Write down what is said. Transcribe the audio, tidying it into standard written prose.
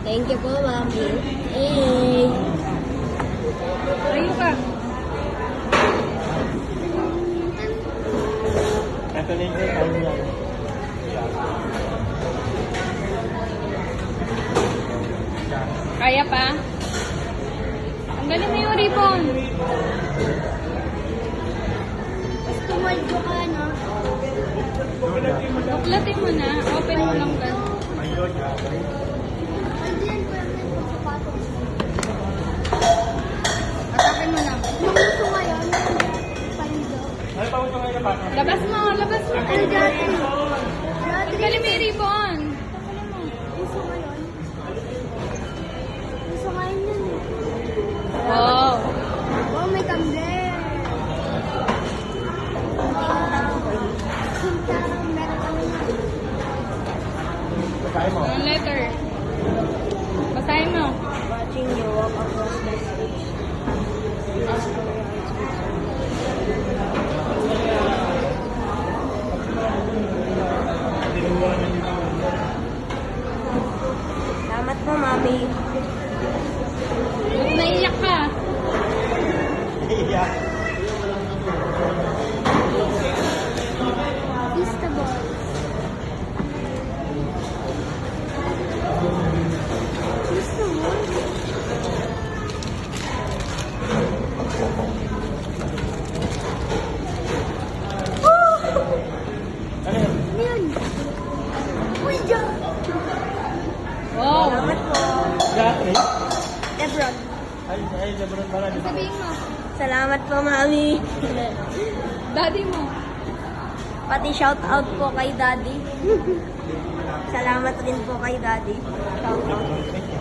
Thank you po, Mami. Hey! Ayun ka. Ito na yung time yan. Kaya pa? Tanggalin mo yung ribbon. Tumaldo ka, no? Buklatin mo na. Open mo lang ba? Ayun, Andiyan ko yung sapatos. Atapin mo na. Yung gusto ngayon, palido. Ano pa mo ngayon na bata? Labas mo, labas mo. Ano dati? Tanggalin mo yung ribbon. Tanggalin mo. Gusto ngayon. Gusto ngayon yun eh. Wow. Oh, may tumbler. Sinta, meron kami na. Kaya mo? Anong letter? Basahin mo. Watching you walk across the stage. Ask for your heart's Salamat po, Mami. Ba't naiyak ka? Iyak. Pista balls. Pista balls? Ano yun? Ano yun? Uy, John! Wow. Salamat po. Gati? Lebron. Ay, Lebron pala. di ba? Sabihin mo. Salamat po, Mami. Daddy mo. Pati shout out po kay Daddy. Salamat rin po kay Daddy. Shout out.